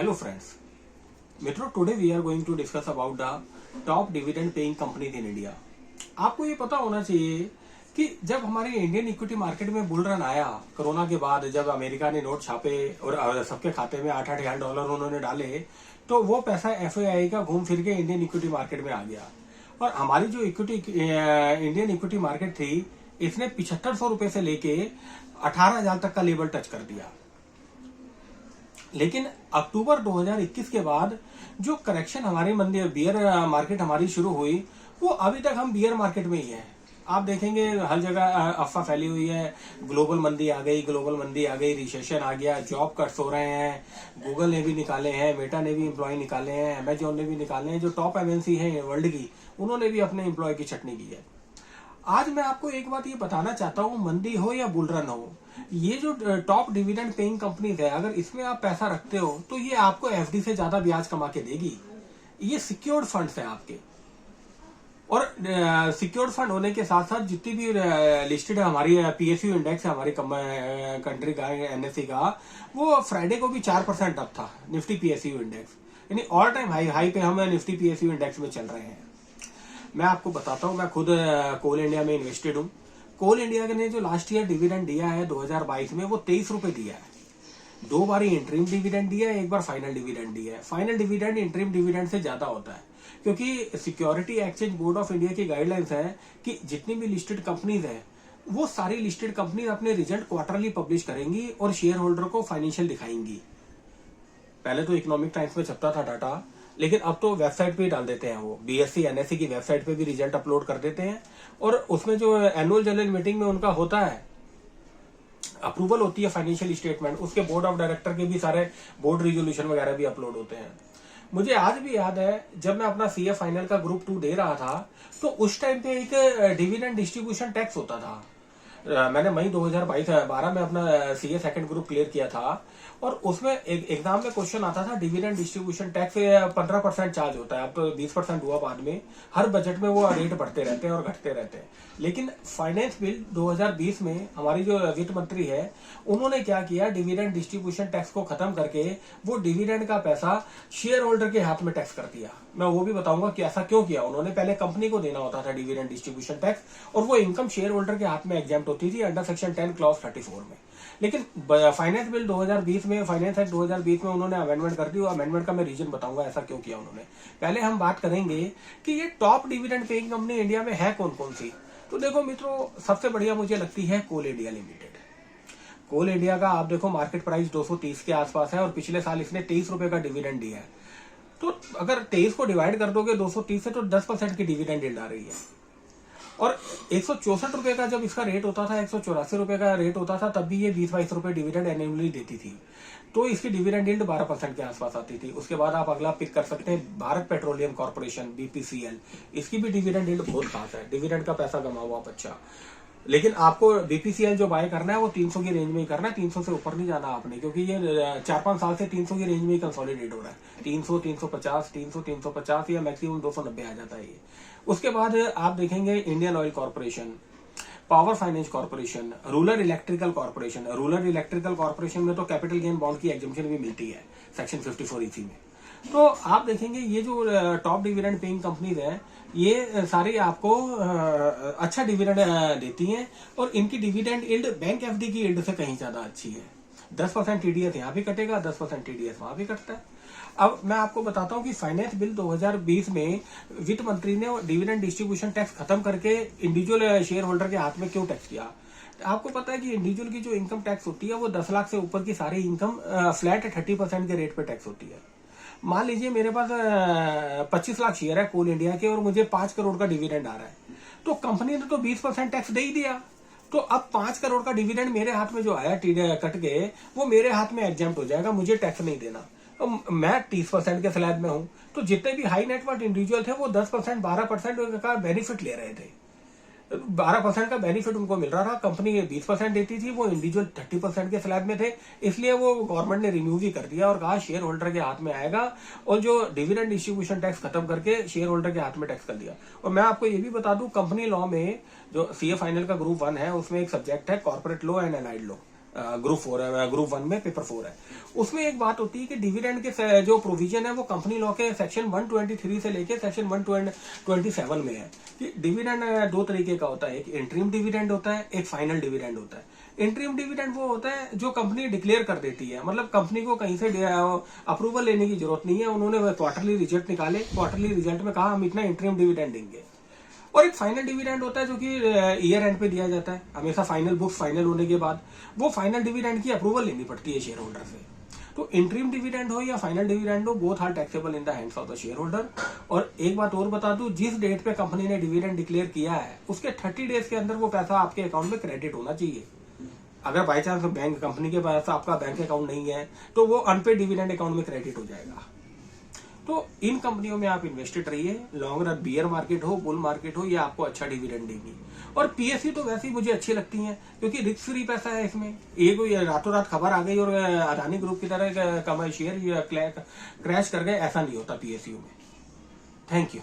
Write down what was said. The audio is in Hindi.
Hello friends, मित्रों today we are going to discuss about the top dividend paying companies in India. आपको ये पता होना चाहिए कि जब हमारे इंडियन इक्विटी मार्केट में बुल रन आया कोरोना के बाद, जब अमेरिका ने नोट छापे और सबके खाते में $8,000 उन्होंने डाले, तो वो पैसा एफआईआई का घूम फिर के इंडियन इक्विटी मार्केट में आ गया और हमारी जो इंडियन इक्विटी मार्केट थी, इसने 7500 रुपए से लेके 18,000 तक का लेवल टच कर दिया। लेकिन अक्टूबर 2021 के बाद जो करेक्शन हमारी मंदी बियर मार्केट हमारी शुरू हुई, वो अभी तक हम बियर मार्केट में ही है। आप देखेंगे हर जगह अफवाह फैली हुई है, ग्लोबल मंदी आ गई, रिसेशन आ गया, जॉब कट्स हो रहे हैं। गूगल ने भी निकाले हैं, मेटा ने भी एम्प्लॉय निकाले हैं, अमेजोन ने भी निकाले हैं, जो टॉप एमएनसी है वर्ल्ड की, उन्होंने भी अपने एम्प्लॉय की छटनी की है। आज मैं आपको एक बात ये बताना चाहता हूँ, मंदी हो या बुल रन हो, ये जो टॉप डिविडेंड पेइंग कंपनीज है, अगर इसमें आप पैसा रखते हो तो ये आपको एफडी से ज्यादा ब्याज कमा के देगी। ये सिक्योर्ड फंड्स है आपके, और सिक्योर्ड फंड होने के साथ साथ जितनी भी लिस्टेड है हमारी पीएसयू इंडेक्स है हमारी कंट्री का, एनएससी का, वो फ्राइडे को भी 4% अप था निफ्टी पीएसयू इंडेक्स, यानी ऑल टाइम हाई पे हम निफ्टी पीएसयू इंडेक्स में चल रहे हैं। मैं आपको बताता हूं, मैं खुद कोल इंडिया में इन्वेस्टेड हूं। कोल इंडिया ने जो लास्ट ईयर डिविडेंड दिया है 2022 में, वो 23 रुपए दिया है। 2 बार इंटरिम डिविडेंड दिया है, 1 बार फाइनल डिविडेंड दिया है। फाइनल डिविडेंड इंटरिम डिविडेंड से ज्यादा होता है, क्योंकि security exchange board of India की गाइडलाइंस है कि जितनी भी लिस्टेड कंपनीज है, वो सारी लिस्टेड कंपनीज अपने रिजल्ट क्वार्टरली पब्लिश करेंगी और शेयर होल्डर को फाइनेंशियल दिखाएंगी। पहले तो इकोनॉमिक टाइम्स में छपता था डाटा, लेकिन अब तो वेबसाइट पे ही डाल देते हैं। वो बीएससी एनएससी की वेबसाइट पे भी रिजल्ट अपलोड कर देते हैं, और उसमें जो एनुअल जनरल मीटिंग में उनका होता है, अप्रूवल होती है फाइनेंशियल स्टेटमेंट, उसके बोर्ड ऑफ डायरेक्टर के भी सारे बोर्ड रिजोल्यूशन वगैरह भी अपलोड होते हैं। मुझे आज भी याद है, जब मैं अपना सीए फाइनल का ग्रुप 2 दे रहा था, तो उस टाइम पे एक डिविडेंड डिस्ट्रीब्यूशन टैक्स होता था। मैंने मई 2012 में अपना सीए सेकंड ग्रुप क्लियर किया था, और उसमें एग्जाम में क्वेश्चन आता था, डिविडेंड डिस्ट्रीब्यूशन टैक्स 15% चार्ज होता है, अब तो 20% हुआ बाद में। हर बजट में वो रेट बढ़ते रहते हैं और घटते रहते हैं। लेकिन फाइनेंस बिल 2020 में हमारी जो वित्त मंत्री है, उन्होंने क्या किया, डिविडेंड डिस्ट्रीब्यूशन टैक्स को खत्म करके वो डिविडेंड का पैसा शेयर होल्डर के हाथ में टैक्स कर दिया। मैं वो भी बताऊंगा कि ऐसा क्यों किया उन्होंने। पहले कंपनी को देना होता था डिविडेंड डिस्ट्रीब्यूशन टैक्स, और वो इनकम शेयर होल्डर के हाथ में एग्जाम्प्ट होती थी अंडर सेक्शन 10 क्लॉज 34 में। लेकिन फाइनेंस बिल 2020 में, फाइनेंस एक्ट 2020 में उन्होंने अमेंडमेंट कर दी, और अमेंडमेंट का मैं रीजन बताऊंगा ऐसा क्यों किया उन्होंने। पहले हम बात करेंगे कि ये top dividend paying company India में है कौन कौन सी। तो देखो मित्रों, सबसे बढ़िया मुझे लगती है कोल इंडिया लिमिटेड। कोल इंडिया का आप देखो मार्केट प्राइस 230 के आसपास है, और पिछले साल इसने 23 रुपए का डिविडेंड दिया है। तो अगर 23 को डिवाइड कर दोगे 230 से, तो 10% की डिविडेंड यील्ड आ रही है। और 164 रुपए का जब इसका रेट होता था, 184 रुपए का रेट होता था, तब भी ये 20-22 रुपए डिविडेंड एनुअली देती थी। तो इसकी डिविडेंड यील्ड 12% के आसपास आती थी। उसके बाद आप अगला पिक कर सकते हैं भारत पेट्रोलियम कॉर्पोरेशन, बीपीसीएल। इसकी भी डिविडेंड यील्ड बहुत खास है, डिविडेंड का पैसा कमा हुआ बच्चा। लेकिन आपको बीपीसीएल जो बाय करना है, वो 300 की रेंज में ही करना है, 300 से ऊपर नहीं जाना आपने, क्योंकि ये 4-5 साल से 300 की रेंज में ही कंसोलिडेट हो रहा है। 300, 350, 300, 350 या मैक्सिमम 290 आ जाता है ये। उसके बाद आप देखेंगे Indian oil corporation, power finance corporation, rural electrical corporation. Rural electrical corporation में तो कैपिटल गेन बॉन्ड की एग्जम्पशन भी मिलती है सेक्शन 54 में। तो आप देखेंगे ये जो टॉप डिविडेंड पेइंग कंपनीज है, ये सारी आपको अच्छा डिविडेंड देती हैं, और इनकी डिविडेंड यील्ड बैंक एफडी की यील्ड से कहीं ज्यादा अच्छी है। 10% टीडीएस यहाँ भी कटेगा, 10% टीडीएस वहां भी कटता है। अब मैं आपको बताता हूँ कि फाइनेंस बिल 2020 में वित्त मंत्री ने डिविडेंड डिस्ट्रीब्यूशन टैक्स खत्म करके इंडिविजुअल शेयर होल्डर के हाथ में क्यों टैक्स किया। आपको पता है कि इंडिविजुअल की जो इनकम टैक्स होती है, वो 10 लाख से ऊपर की सारी इनकम फ्लैट 30% के रेट पे टैक्स होती है। मान लीजिए मेरे पास 25 लाख शेयर है कोल इंडिया के, और मुझे 5 करोड़ का डिविडेंड आ रहा है, तो कंपनी ने तो 20% टैक्स दे ही दिया। तो अब 5 करोड़ का डिविडेंड मेरे हाथ में जो आया कट के, वो मेरे हाथ में एग्जाम्प्ट हो जाएगा, मुझे टैक्स नहीं देना। तो मैं 30% के स्लैब में हूं, तो जितने भी हाई नेटवर्थ इंडिविजुअल थे, वो 10%, 12% का बेनिफिट ले रहे थे। 12% का बेनिफिट उनको मिल रहा था, कंपनी 20% देती थी, वो इंडिविजुअल 30% के स्लैब में थे। इसलिए वो गवर्नमेंट ने रिन्यू भी कर दिया और कहा शेयर होल्डर के हाथ में आएगा, और जो डिविडेंड डिस्ट्रीब्यूशन टैक्स खत्म करके शेयर होल्डर के हाथ में टैक्स कर दिया। और मैं आपको ये भी बता दूं, कंपनी लॉ में जो सीए फाइनल का ग्रुप 1 है, उसमें एक सब्जेक्ट है corporate law and allied law. Group 4 है, ग्रुप 1 में पेपर 4 है। उसमें एक बात होती है कि डिविडेंड के जो प्रोविजन है वो कंपनी लॉ के सेक्शन 123 से लेके सेक्शन 127 में है कि डिविडेंड दो तरीके का होता है, एक इंटरिम डिविडेंड होता है, एक फाइनल डिविडेंड होता है। इंटरिम डिविडेंड वो होता है जो कंपनी डिक्लेयर कर देती है, मतलब कंपनी को कहीं से अप्रूवल लेने की जरूरत नहीं है, उन्होंने क्वार्टरली रिजल्ट निकाले, क्वार्टरली रिजल्ट में कहा हम इतना इंटरिम डिविडेंड देंगे। और एक फाइनल डिविडेंड होता है जो कि ईयर एंड पे दिया जाता है, हमेशा फाइनल बुक्स फाइनल होने के बाद वो फाइनल डिविडेंड की अप्रूवल लेनी पड़ती है शेयर होल्डर से। तो इंटरिम डिविडेंड हो या फाइनल डिविडेंड हो, both are taxable in the hands of the share holder. और एक बात और बता दूं, जिस डेट पे कंपनी ने डिविडेंड डिक्लेयर किया है उसके 30 डेज के अंदर वो पैसा आपके अकाउंट में क्रेडिट होना चाहिए। अगर बाई चांस बैंक कंपनी के पास आपका बैंक अकाउंट नहीं है तो वो अनपेड डिविडेंड अकाउंट में क्रेडिट हो जाएगा। तो इन कंपनियों में आप इन्वेस्टेड रहिए, लॉन्ग रन बियर मार्केट हो बुल मार्केट हो, ये आपको अच्छा डिविडेंड देगी। और पीएसयू तो वैसे ही मुझे अच्छी लगती हैं क्योंकि रिस्क फ्री पैसा है इसमें। एक रातों रात खबर आ गई और अदानी ग्रुप की तरह शेयर क्रैश कर गए, ऐसा नहीं होता पीएसयू में। Thank you.